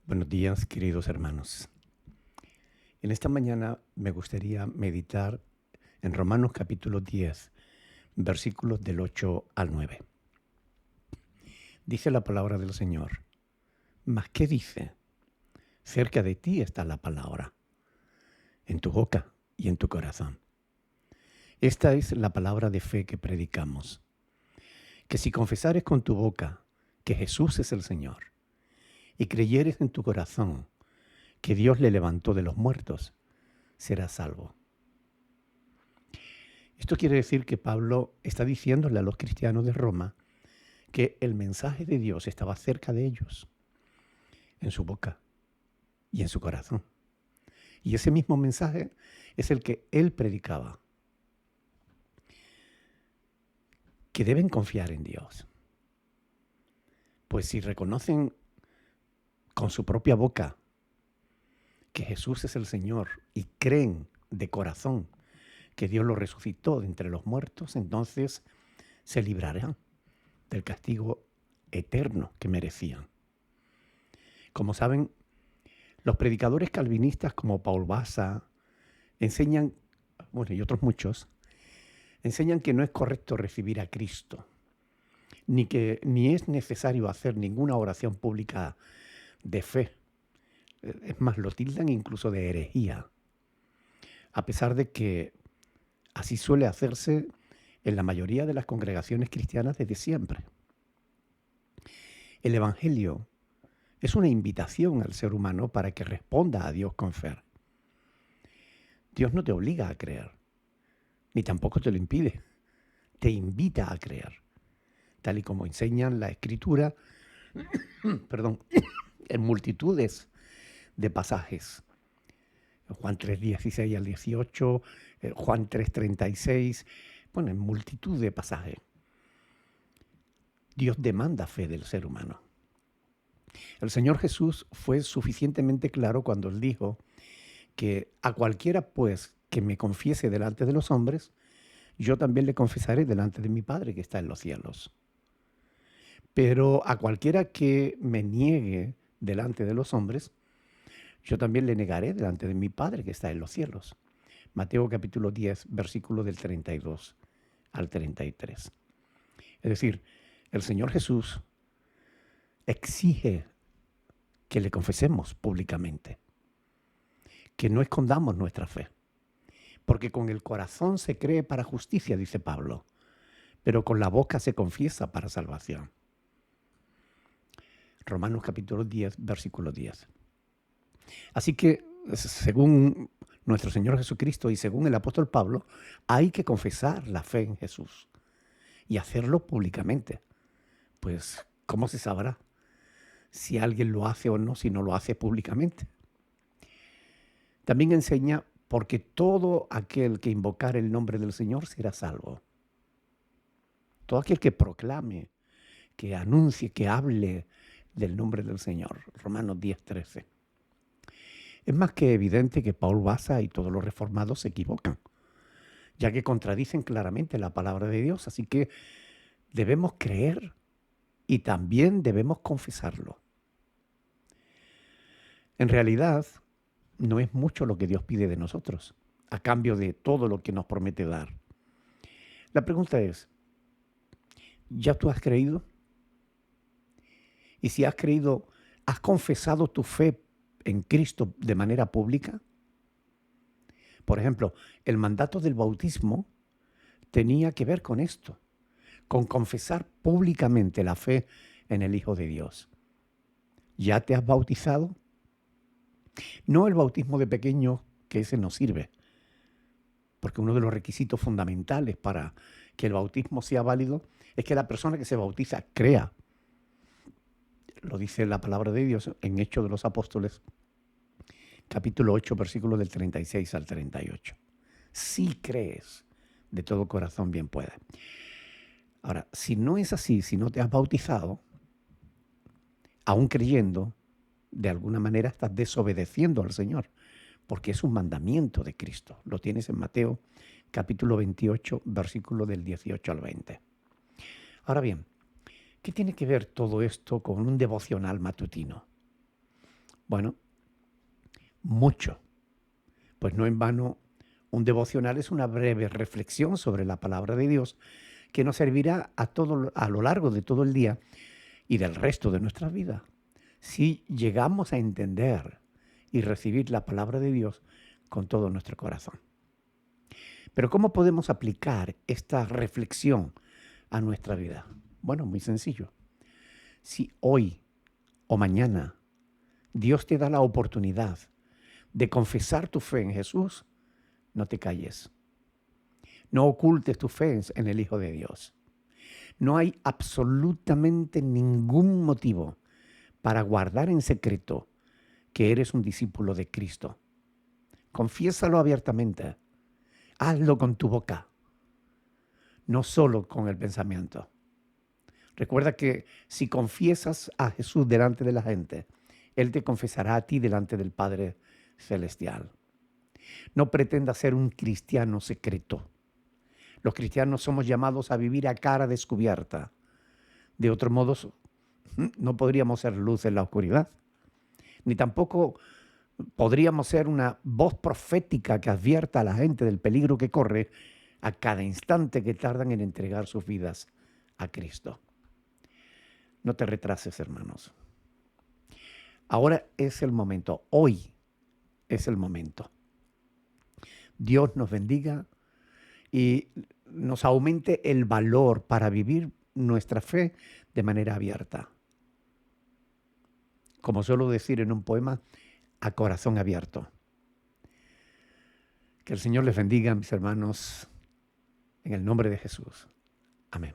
Buenos días, queridos hermanos. En esta mañana me gustaría meditar en Romanos capítulo 10, versículos del 8 al 9. Dice la palabra del Señor: ¿Mas qué dice? Cerca de ti está la palabra, en tu boca y en tu corazón. Esta es la palabra de fe que predicamos: que si confesares con tu boca que Jesús es el Señor, y creyeres en tu corazón que Dios le levantó de los muertos, serás salvo. Esto quiere decir que Pablo está diciéndole a los cristianos de Roma que el mensaje de Dios estaba cerca de ellos, en su boca y en su corazón. Y ese mismo mensaje es el que él predicaba, que deben confiar en Dios. Pues si reconocen con su propia boca que Jesús es el Señor y creen de corazón que Dios lo resucitó de entre los muertos, entonces se librarán del castigo eterno que merecían. Como saben, los predicadores calvinistas como Paul Basa enseñan, bueno, y otros muchos, enseñan que no es correcto recibir a Cristo, ni es necesario hacer ninguna oración pública de fe. Es más, lo tildan incluso de herejía, a pesar de que así suele hacerse en la mayoría de las congregaciones cristianas desde siempre. El Evangelio es una invitación al ser humano para que responda a Dios con fe. Dios no te obliga a creer, ni tampoco te lo impide. Te invita a creer, tal y como enseñan la Escritura, en multitudes de pasajes. Juan 3:16 al 18, Juan 3:36, bueno, en multitud de pasajes. Dios demanda fe del ser humano. El Señor Jesús fue suficientemente claro cuando Él dijo que a cualquiera, pues, que me confiese delante de los hombres, yo también le confesaré delante de mi Padre que está en los cielos. Pero a cualquiera que me niegue delante de los hombres, yo también le negaré delante de mi Padre que está en los cielos. Mateo capítulo 10, versículo del 32 al 33. Es decir, el Señor Jesús exige que le confesemos públicamente, que no escondamos nuestra fe, porque con el corazón se cree para justicia, dice Pablo, pero con la boca se confiesa para salvación. Romanos capítulo 10, versículo 10. Así que, según nuestro Señor Jesucristo y según el apóstol Pablo, hay que confesar la fe en Jesús y hacerlo públicamente. Pues, ¿cómo se sabrá si alguien lo hace o no si no lo hace públicamente? También enseña, porque todo aquel que invocar el nombre del Señor será salvo. Todo aquel que proclame, que anuncie, que hable del nombre del Señor. Romanos 10:13. Es más que evidente que Paul Basa y todos los reformados se equivocan, ya que contradicen claramente la palabra de Dios. Así que debemos creer y también debemos confesarlo. En realidad, no es mucho lo que Dios pide de nosotros, a cambio de todo lo que nos promete dar. La pregunta es, ¿ya tú has creído? Y si has creído, ¿has confesado tu fe en Cristo de manera pública? Por ejemplo, el mandato del bautismo tenía que ver con esto, con confesar públicamente la fe en el Hijo de Dios. ¿Ya te has bautizado? No el bautismo de pequeño, que ese no sirve, porque uno de los requisitos fundamentales para que el bautismo sea válido es que la persona que se bautiza crea. Lo dice la palabra de Dios en Hechos de los Apóstoles, capítulo 8, versículos del 36 al 38. Si crees de todo corazón, bien puede. Ahora, si no es así, si no te has bautizado, aún creyendo, de alguna manera estás desobedeciendo al Señor, porque es un mandamiento de Cristo. Lo tienes en Mateo capítulo 28, versículo del 18 al 20. Ahora bien, ¿qué tiene que ver todo esto con un devocional matutino? Bueno, mucho. Pues no en vano, un devocional es una breve reflexión sobre la palabra de Dios que nos servirá a lo largo de todo el día y del resto de nuestra vida. Si llegamos a entender y recibir la palabra de Dios con todo nuestro corazón. Pero ¿cómo podemos aplicar esta reflexión a nuestra vida? Bueno, muy sencillo. Si hoy o mañana Dios te da la oportunidad de confesar tu fe en Jesús, no te calles. No ocultes tu fe en el Hijo de Dios. No hay absolutamente ningún motivo para guardar en secreto que eres un discípulo de Cristo. Confiésalo abiertamente. Hazlo con tu boca, no solo con el pensamiento. Recuerda que si confiesas a Jesús delante de la gente, Él te confesará a ti delante del Padre Celestial. No pretendas ser un cristiano secreto. Los cristianos somos llamados a vivir a cara descubierta. De otro modo, no podríamos ser luz en la oscuridad, ni tampoco podríamos ser una voz profética que advierta a la gente del peligro que corre a cada instante que tardan en entregar sus vidas a Cristo. No te retrases, hermanos. Ahora es el momento, hoy es el momento. Dios nos bendiga y nos aumente el valor para vivir nuestra fe de manera abierta. Como suelo decir en un poema, a corazón abierto. Que el Señor les bendiga, mis hermanos, en el nombre de Jesús. Amén.